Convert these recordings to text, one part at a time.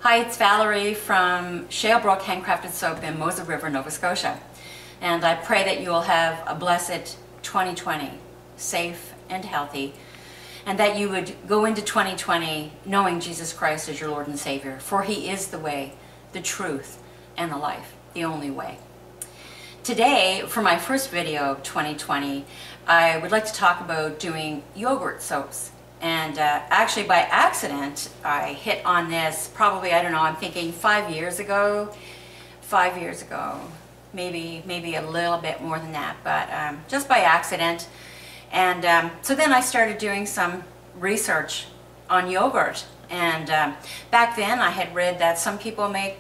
Hi, it's Valerie from Shalebrook Handcrafted Soap in Moser River, Nova Scotia. And I pray that you will have a blessed 2020, safe and healthy, and that you would go into 2020 knowing Jesus Christ as your Lord and Savior, for He is the way, the truth, and the life, the only way. Today, for my first video of 2020, I would like to talk about doing yogurt soaps. And actually by accident, I hit on this probably, I don't know, I'm thinking 5 years ago, maybe a little bit more than that, but just by accident. And so then I started doing some research on yogurt. And back then I had read that some people make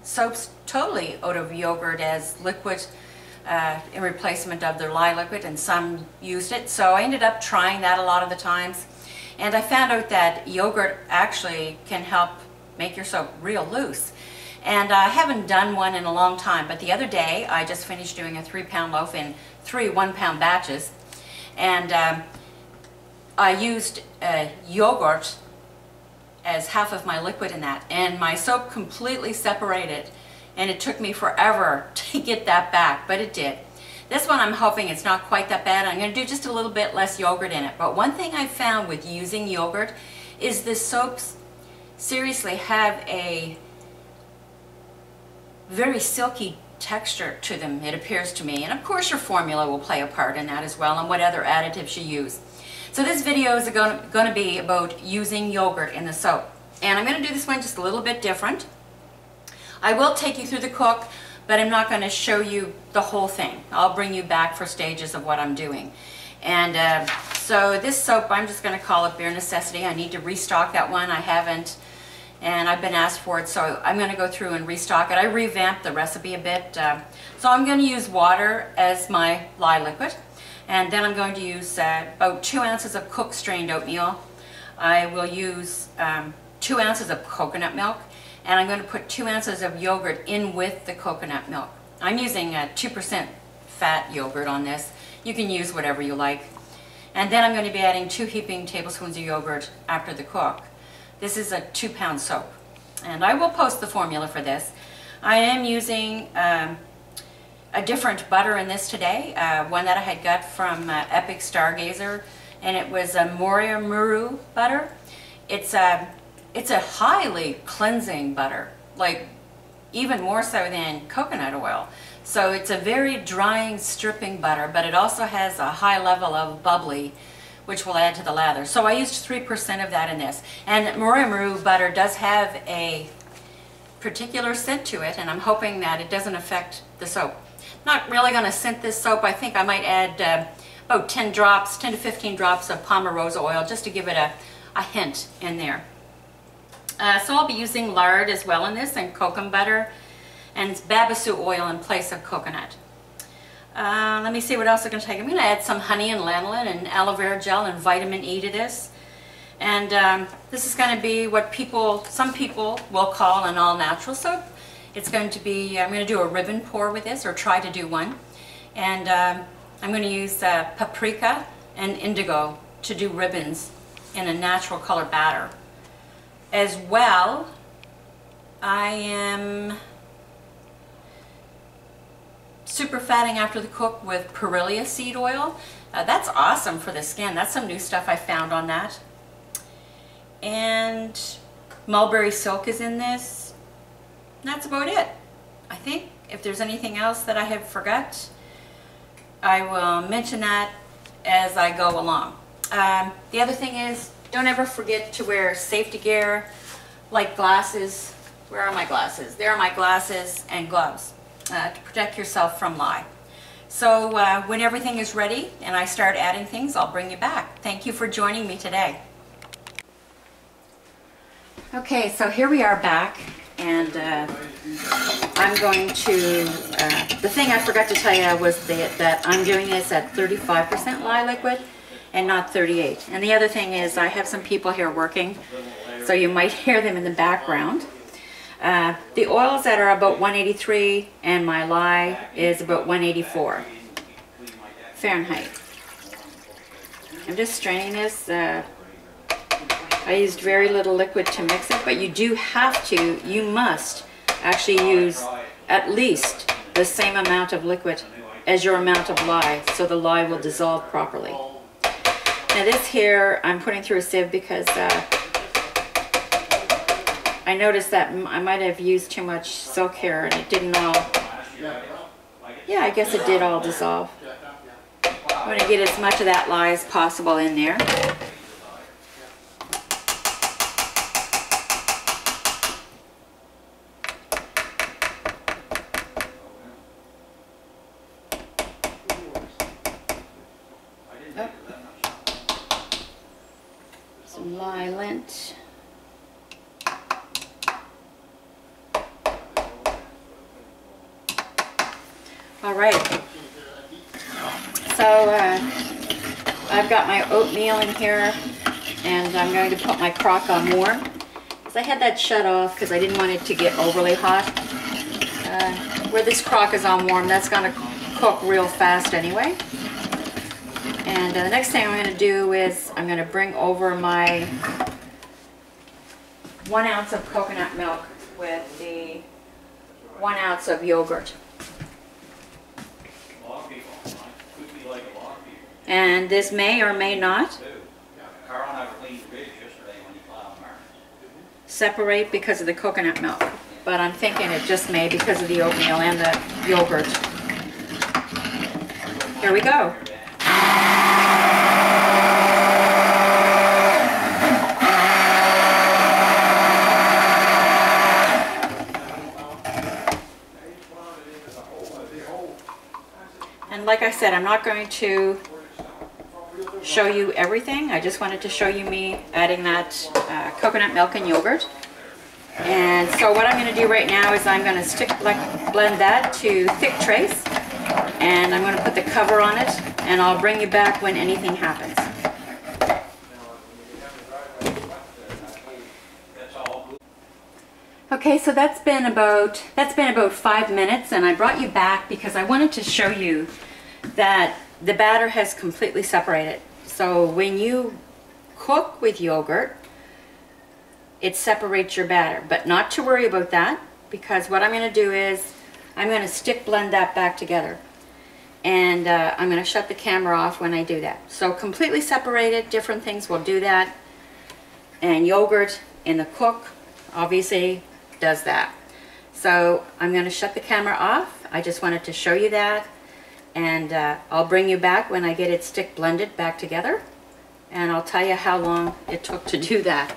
soaps totally out of yogurt as liquid in replacement of their lye liquid, and some used it. So I ended up trying that a lot of the times, and I found out that yogurt actually can help make your soap real loose. And I haven't done one in a long time, but the other day I just finished doing a 3-pound loaf in 3 1-pound batches, and I used yogurt as half of my liquid in that, and my soap completely separated. And it took me forever to get that back, but it did. This one I'm hoping it's not quite that bad. I'm going to do just a little bit less yogurt in it. But one thing I found with using yogurt is the soaps seriously have a very silky texture to them, it appears to me. And of course your formula will play a part in that as well, and what other additives you use. So this video is going to be about using yogurt in the soap. And I'm going to do this one just a little bit different. I will take you through the cook, but I'm not going to show you the whole thing. I'll bring you back for stages of what I'm doing. And so this soap, I'm just going to call it Bare Necessity. I need to restock that one. I haven't, and I've been asked for it, so I'm going to go through and restock it. I revamped the recipe a bit. So I'm going to use water as my lye liquid, and then I'm going to use about 2 ounces of cooked strained oatmeal. I will use 2 ounces of coconut milk, and I'm going to put 2 ounces of yogurt in with the coconut milk. I'm using a 2% fat yogurt on this. You can use whatever you like. And then I'm going to be adding 2 heaping tablespoons of yogurt after the cook. This is a 2-pound soap. And I will post the formula for this. I am using a different butter in this today, one that I had got from Epic Stargazer, and it was a Murumuru Butter. It's a highly cleansing butter, like even more so than coconut oil. So it's a very drying, stripping butter, but it also has a high level of bubbly, which will add to the lather. So I used 3% of that in this. And Murumuru butter does have a particular scent to it, and I'm hoping that it doesn't affect the soap. Not really going to scent this soap. I think I might add about 10 to 15 drops of Pomarosa oil just to give it a hint in there. So I'll be using lard as well in this, and Kokum Butter, and Babassu oil in place of coconut. Let me see what else I'm going to take. I'm going to add some honey and lanolin and aloe vera gel and vitamin E to this. And this is going to be what some people will call an all-natural soap. It's going to be, I'm going to do a ribbon pour with this, or try to do one. And I'm going to use paprika and indigo to do ribbons in a natural color batter. As well, I am super fatting after the cook with perilla seed oil. That's awesome for the skin. That's some new stuff I found on that. And mulberry silk is in this. That's about it. I think if there's anything else that I have forgot, I will mention that as I go along. The other thing is, don't ever forget to wear safety gear like glasses. Where are my glasses? There are my glasses, and gloves to protect yourself from lye. So when everything is ready and I start adding things, I'll bring you back. Thank you for joining me today. Okay, so here we are back, and I'm going to, the thing I forgot to tell you was that I'm doing this at 35% lye liquid and not 38. And the other thing is I have some people here working, so you might hear them in the background. The oils that are about 183 and my lye is about 184 Fahrenheit. I'm just straining this I used very little liquid to mix it, but you must actually use at least the same amount of liquid as your amount of lye, so the lye will dissolve properly. Now this here I'm putting through a sieve because I noticed that I might have used too much silk hair and it didn't all, yeah, I guess it did all dissolve. I'm going to get as much of that lye as possible in there. Some lye lint. All right, so I've got my oatmeal in here, and I'm going to put my crock on warm. Because I had that shut off because I didn't want it to get overly hot. Where this crock is on warm, that's going to cook real fast anyway. And the next thing I'm going to do is I'm going to bring over my 1 ounce of coconut milk with the 1 ounce of yogurt. And this may or may not separate because of the coconut milk, but I'm thinking it just may because of the oatmeal and the yogurt. Here we go. And like I said, I'm not going to show you everything. I just wanted to show you me adding that coconut milk and yogurt. And so what I'm going to do right now is I'm going to blend that to thick trace, and I'm going to put the cover on it, and I'll bring you back when anything happens. Okay, so that's been about 5 minutes, and I brought you back because I wanted to show you that the batter has completely separated. So when you cook with yogurt, it separates your batter, but not to worry about that, because what I'm going to do is I'm going to stick blend that back together, and I'm going to shut the camera off when I do that. So completely separated, different things will do that, and yogurt in the cook obviously does that. So I'm going to shut the camera off. I just wanted to show you that. And I'll bring you back when I get it stick blended back together, and I'll tell you how long it took to do that.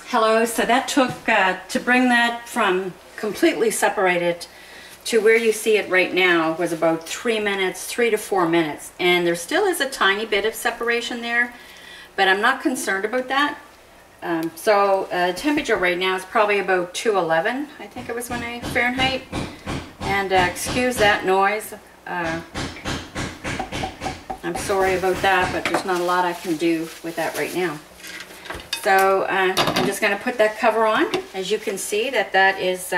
Hello, so that took, to bring that from completely separated to where you see it right now was about 3 minutes, 3 to 4 minutes. And there still is a tiny bit of separation there, but I'm not concerned about that. Temperature right now is probably about 211, I think it was Fahrenheit. And excuse that noise. I'm sorry about that, but there's not a lot I can do with that right now. So I'm just going to put that cover on. As you can see, that is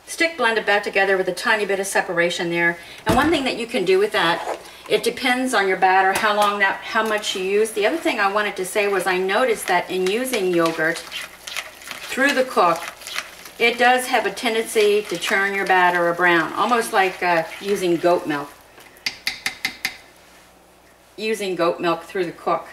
stick blended back together with a tiny bit of separation there. And one thing that you can do with that, it depends on your batter, how much you use. The other thing I wanted to say was I noticed that in using yogurt through the cook, it does have a tendency to turn your batter brown, almost like using goat milk. Using goat milk through the cook.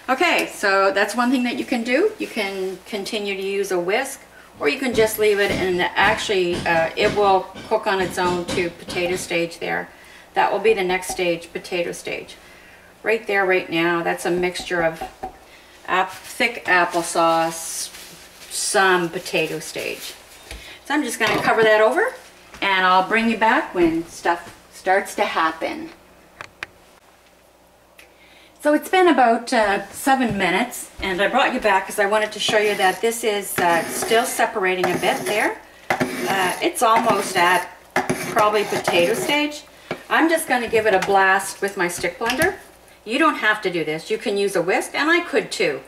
Okay, so that's one thing that you can do. You can continue to use a whisk, or you can just leave it, and actually it will cook on its own to potato stage there. That will be the next stage, potato stage. Right there, right now, that's a mixture of thick applesauce, some potato stage. So I'm just going to cover that over, and I'll bring you back when stuff starts to happen. So it's been about 7 minutes, and I brought you back because I wanted to show you that this is still separating a bit there. It's almost at probably potato stage. I'm just going to give it a blast with my stick blender. You don't have to do this. You can use a whisk, and I could too.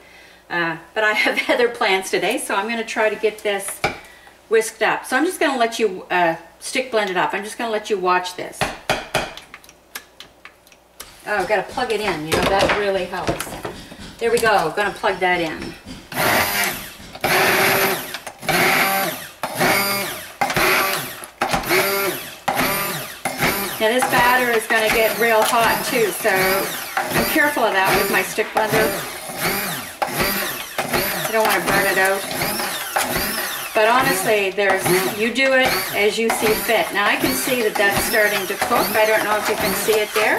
But I have other plans today, so I'm going to try to get this whisked up. So I'm just going to let you stick blend it up. I'm just going to let you watch this. Oh, got to plug it in, you know, that really helps. There we go, going to plug that in. Now this batter is going to get real hot too, so I'm careful of that with my stick blender. I don't want to burn it out. But honestly, you do it as you see fit. Now I can see that that's starting to cook. I don't know if you can see it there.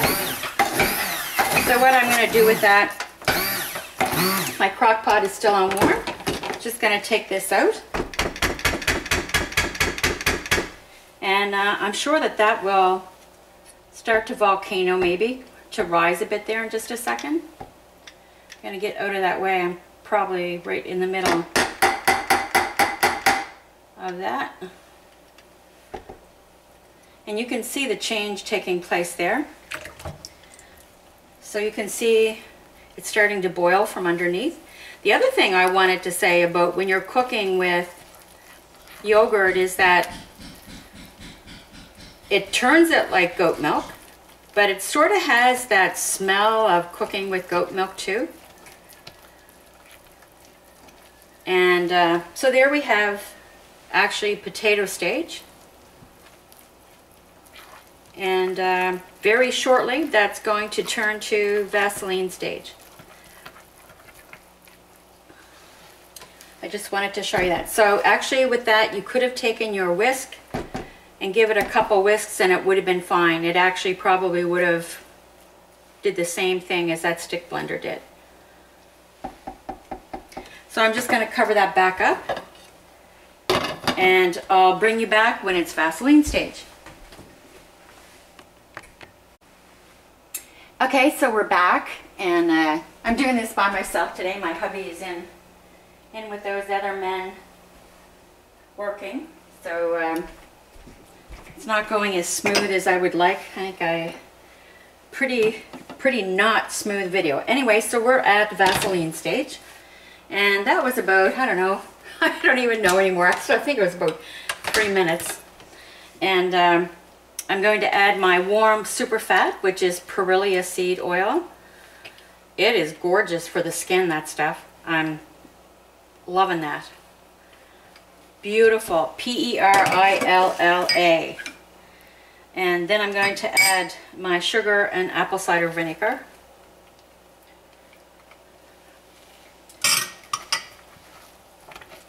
So what I'm going to do with that, my crock pot is still on warm. Just going to take this out. And I'm sure that that will start to volcano maybe, to rise a bit there in just a second. I'm going to get out of that way. I'm probably right in the middle of that. And you can see the change taking place there. So you can see it's starting to boil from underneath. The other thing I wanted to say about when you're cooking with yogurt is that it turns it like goat milk, but it sort of has that smell of cooking with goat milk too. And so there we have actually potato stage. And very shortly that's going to turn to Vaseline stage. I just wanted to show you that. So actually with that you could have taken your whisk and give it a couple whisks and it would have been fine. It actually probably would have did the same thing as that stick blender did. So I'm just going to cover that back up and I'll bring you back when it's Vaseline stage. Okay, so we're back and I'm doing this by myself today. My hubby is in with those other men working, so it's not going as smooth as I would like. I think pretty not smooth video. Anyway, so we're at Vaseline stage, and that was about, I don't know, I don't even know anymore. So I think it was about 3 minutes. And I'm going to add my warm super fat, which is perilla seed oil. It is gorgeous for the skin, that stuff. I'm loving that. Beautiful. P-E-R-I-L-L-A. And then I'm going to add my sugar and apple cider vinegar.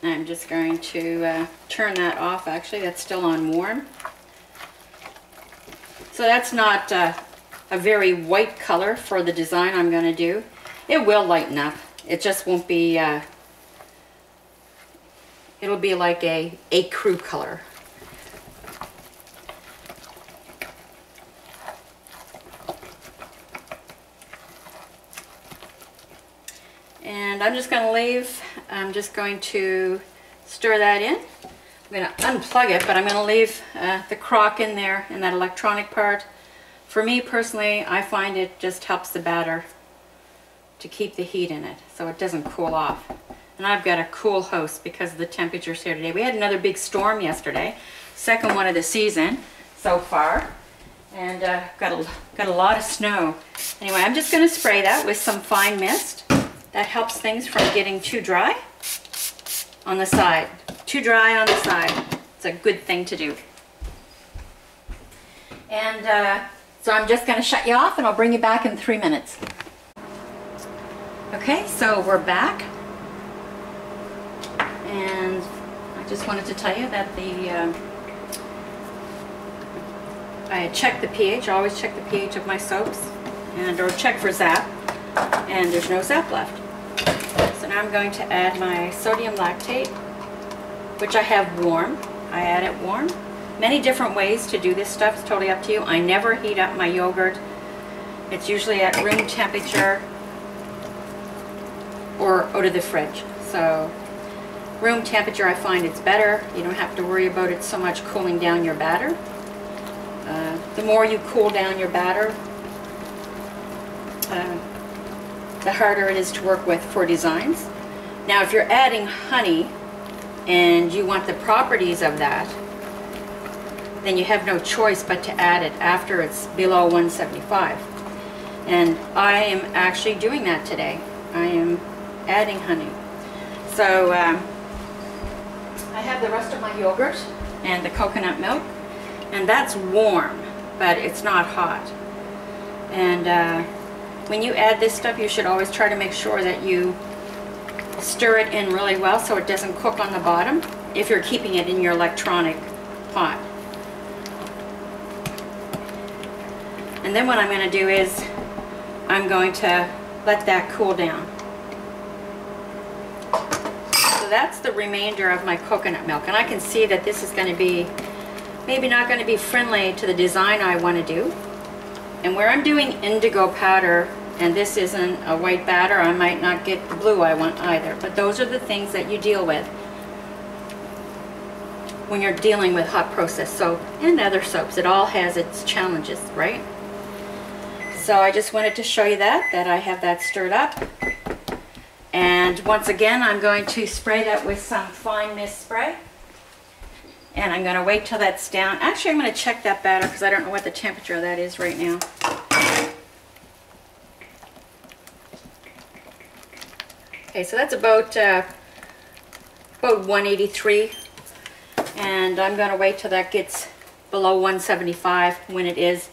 I'm just going to turn that off. Actually, that's still on warm. So that's not a very white color for the design I'm going to do. It will lighten up. It just won't be, it'll be like a ecru color. And I'm just going to leave, I'm just going to stir that in. I'm going to unplug it, but I'm going to leave the crock in there in that electronic part. For me personally, I find it just helps the batter to keep the heat in it so it doesn't cool off. And I've got a cool house because of the temperatures here today. We had another big storm yesterday, second one of the season so far, and got a lot of snow. Anyway, I'm just going to spray that with some fine mist. That helps things from getting too dry on the side. Too dry on the side. It's a good thing to do. And so I'm just going to shut you off and I'll bring you back in 3 minutes. Okay, so we're back. And I just wanted to tell you that I had checked the pH. I always check the pH of my soaps or check for zap. And there's no zap left. So now I'm going to add my sodium lactate, which I have warm. I add it warm. Many different ways to do this stuff. It's totally up to you. I never heat up my yogurt. It's usually at room temperature or out of the fridge. So room temperature, I find it's better. You don't have to worry about it so much cooling down your batter. The more you cool down your batter, the harder it is to work with for designs. Now if you're adding honey and you want the properties of that, then you have no choice but to add it after it's below 175. And I am actually doing that today. I am adding honey. So I have the rest of my yogurt and the coconut milk, and that's warm, but it's not hot. And when you add this stuff, you should always try to make sure that you stir it in really well so it doesn't cook on the bottom if you're keeping it in your electronic pot. And then what I'm going to do is I'm going to let that cool down. So that's the remainder of my coconut milk, and I can see that this is going to be maybe not going to be friendly to the design I want to do. And where I'm doing indigo powder, and this isn't a white batter, I might not get the blue I want either. But those are the things that you deal with when you're dealing with hot process soap and other soaps. It all has its challenges, right? So I just wanted to show you that I have that stirred up. And once again, I'm going to spray that with some fine mist spray. And I'm going to wait till that's down. Actually, I'm going to check that batter because I don't know what the temperature of that is right now. Okay, so that's about 183, and I'm going to wait till that gets below 175. When it is,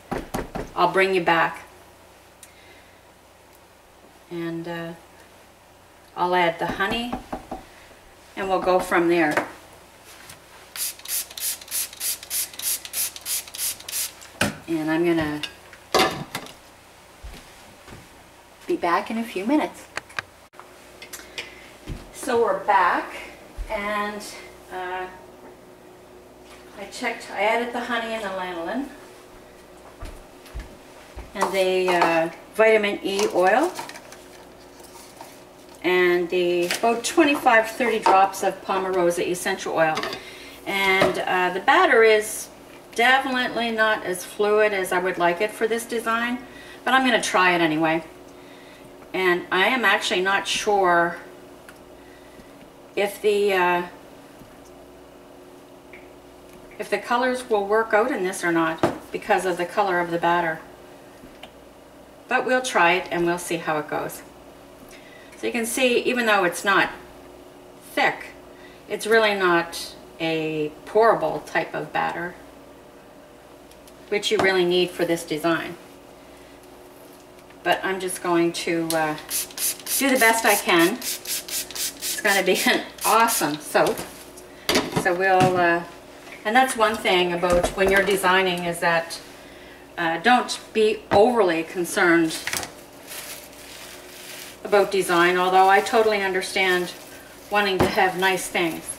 I'll bring you back, and I'll add the honey, and we'll go from there. And I'm going to be back in a few minutes. So we're back, and I added the honey and the lanolin and the vitamin E oil and the about 25-30 drops of Palmarosa essential oil. And the batter is definitely not as fluid as I would like it for this design, but I'm going to try it anyway. And I am actually not sure if the colors will work out in this or not because of the color of the batter. But we'll try it and we'll see how it goes. So you can see, even though it's not thick, it's really not a pourable type of batter, which you really need for this design. But I'm just going to do the best I can. It's going to be an awesome soap. So we'll, and that's one thing about when you're designing, is that don't be overly concerned about design, although I totally understand wanting to have nice things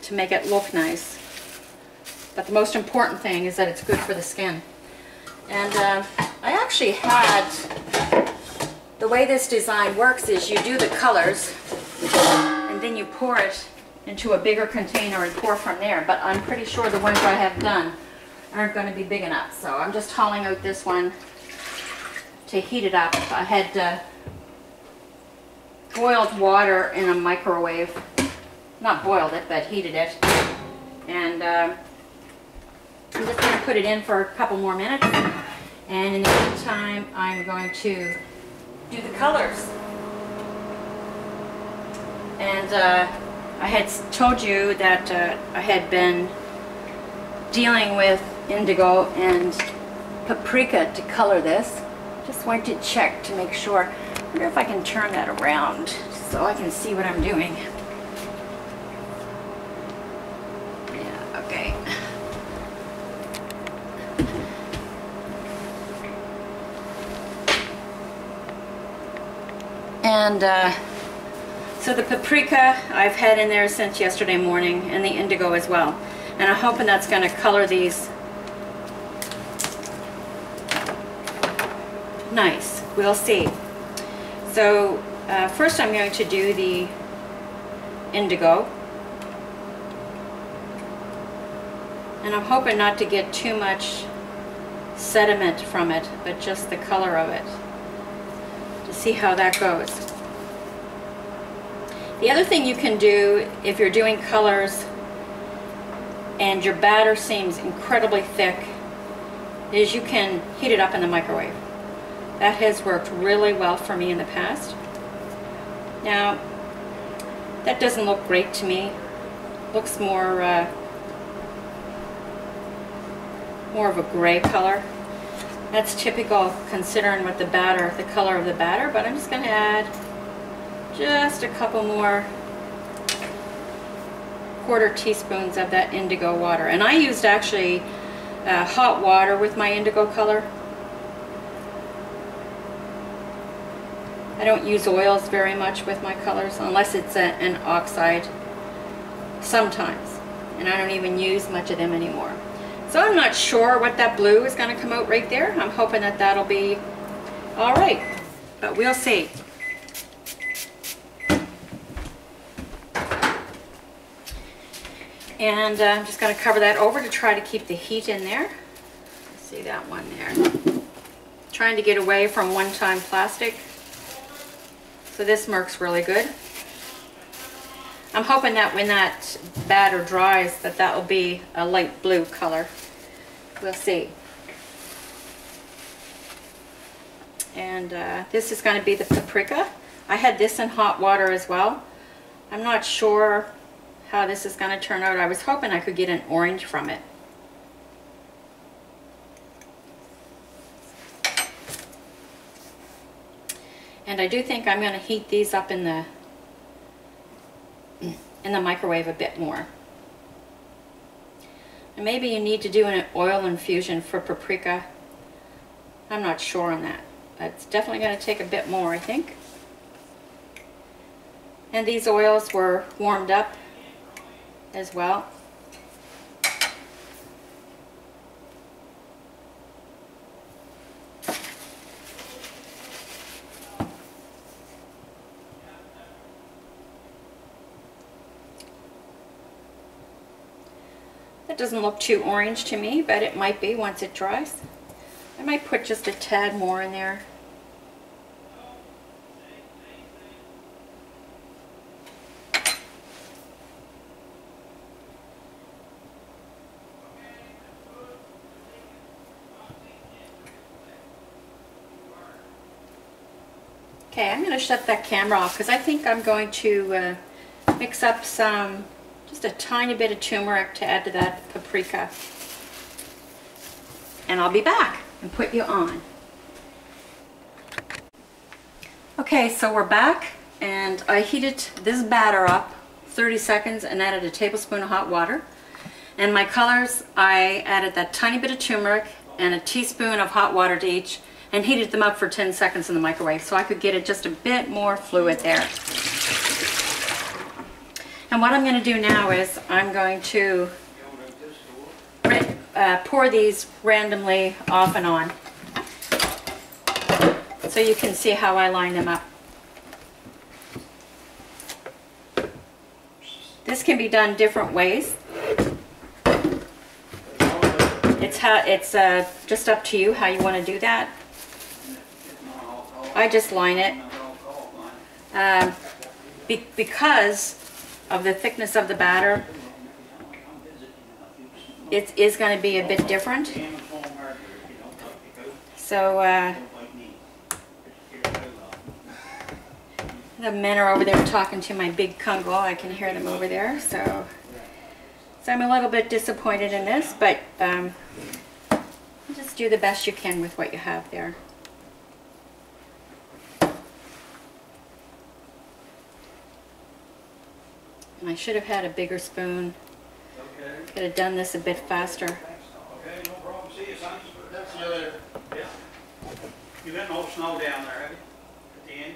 to make it look nice. But the most important thing is that it's good for the skin. And I actually had, the way this design works is you do the colors and then you pour it into a bigger container and pour from there. But I'm pretty sure the ones I have done aren't going to be big enough. So I'm just hauling out this one to heat it up. I had boiled water in a microwave. Not boiled it, but heated it. And I'm just going to put it in for a couple more minutes. And in the meantime, I'm going to do the colors. And I had told you that I had been dealing with indigo and paprika to color this. Just want to check to make sure. I wonder if I can turn that around so I can see what I'm doing. Yeah, okay. And so the paprika I've had in there since yesterday morning, and the indigo as well. And I'm hoping that's going to color these nice. We'll see. So first I'm going to do the indigo. And I'm hoping not to get too much sediment from it, but just the color of it, to see how that goes. The other thing you can do if you're doing colors and your batter seems incredibly thick is you can heat it up in the microwave. That has worked really well for me in the past. Now, that doesn't look great to me. Looks more of a gray color. That's typical considering what the color of the batter, but I'm just going to add just a couple more quarter teaspoons of that indigo water. And I used actually hot water with my indigo color. I don't use oils very much with my colors unless it's an oxide sometimes, and I don't even use much of them anymore. So I'm not sure what that blue is going to come out right there. I'm hoping that that'll be all right, but we'll see. And I'm just going to cover that over to try to keep the heat in there. See that one there. Trying to get away from one-time plastic. So this works really good. I'm hoping that when that batter dries that will be a light blue color. We'll see. And this is going to be the paprika. I had this in hot water as well. I'm not sure how this is going to turn out. I was hoping I could get an orange from it. And I do think I'm going to heat these up in the microwave a bit more. And maybe you need to do an oil infusion for paprika. I'm not sure on that. It's definitely going to take a bit more, I think. And these oils were warmed up as well. It doesn't look too orange to me, but it might be once it dries. I might put just a tad more in there. Okay, I'm going to shut that camera off because I think I'm going to mix up just a tiny bit of turmeric to add to that paprika. And I'll be back and put you on. Okay, so we're back, and I heated this batter up 30 seconds and added a tablespoon of hot water. And my colors, I added that tiny bit of turmeric and a teaspoon of hot water to each and heated them up for 10 seconds in the microwave so I could get it just a bit more fluid there. And what I'm going to do now is I'm going to pour these randomly off and on so you can see how I line them up. This can be done different ways. It's just up to you how you want to do that. I just line it because of the thickness of the batter. It is going to be a bit different. So the men are over there talking to my big Congo. I can hear them over there. So I'm a little bit disappointed in this, but just do the best you can with what you have there. And I should have had a bigger spoon. Could have done this a bit faster. Okay, no problem. See you, son. That's the other. Yeah. You got no snow down there, have you? At the end?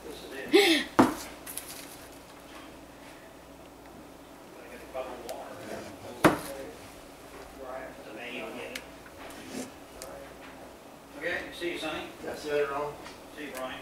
This is it. Gotta get the bottle of water. The man you'll get it. Okay, see you, Sonny. That's the other one. See you, Brian.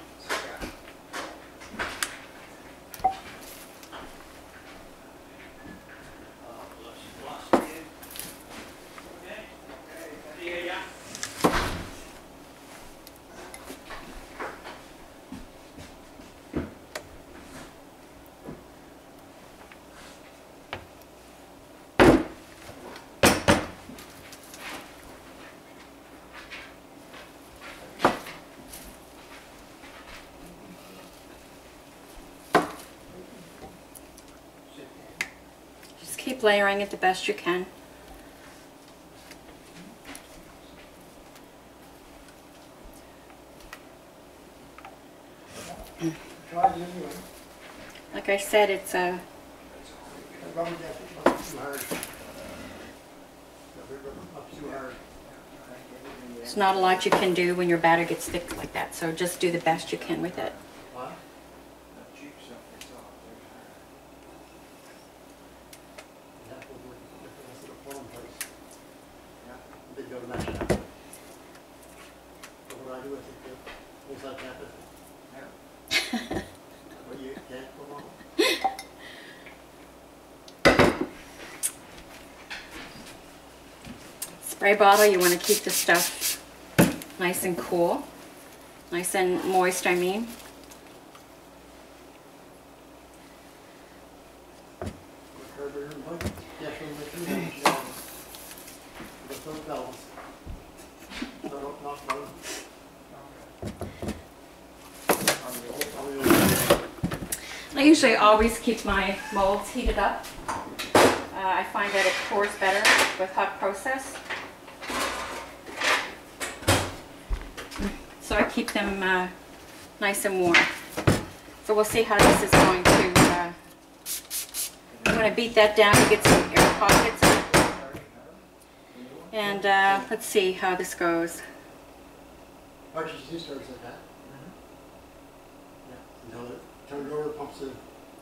keep layering it the best you can. Try it anyway. Like I said, it's As long as it's not too hard. Not too hard. there's not a lot you can do when your batter gets thick like that, so just do the best you can with it. What? That will work if it's a form place. They go to match that. But what I do is it looks like that. What you can't go on. Spray bottle, you want to keep the stuff nice and cool. Nice and moist, I mean. Carburetor and bike. Yes, we'll make sure that the front valves. So don't knock them out. I usually always keep my molds heated up. I find that it pours better with hot process. So I keep them nice and warm. So we'll see how this is going to, I'm going to beat that down to get some air pockets. And let's see how this goes. RGC starts like that. Yeah. Until it turns over, pumps the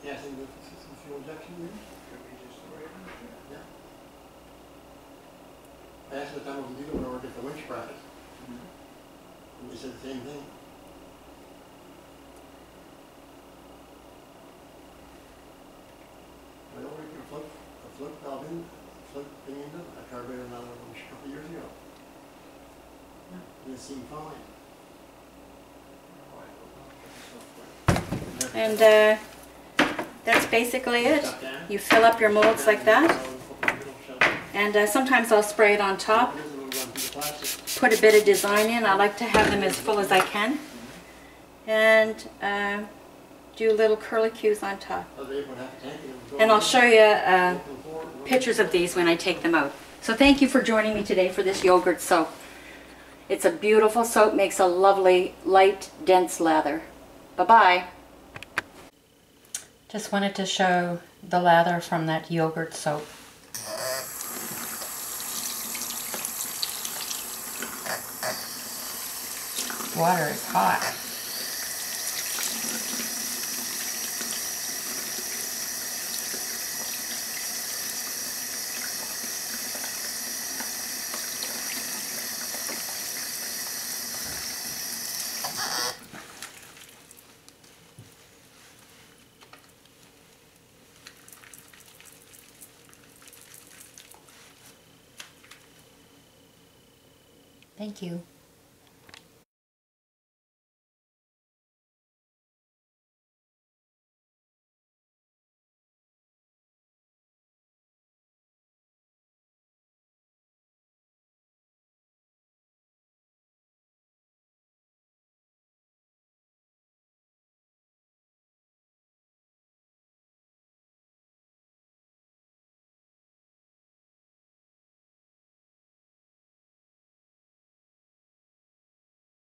gas into the fuel injection unit. Yeah. I asked what time was the dealer to get the winch bracket. And they said the same thing. I know we put a float valve in, a float thing into a carburetor another one a couple of years ago. And it seemed fine. And that's basically it. You fill up your molds like that. And sometimes I'll spray it on top. Put a bit of design in. I like to have them as full as I can. And do little curlicues on top. And I'll show you pictures of these when I take them out. So thank you for joining me today for this yogurt soap. It's a beautiful soap, makes a lovely, light, dense lather. Bye-bye. Just wanted to show the lather from that yogurt soap. Water is hot. Thank you.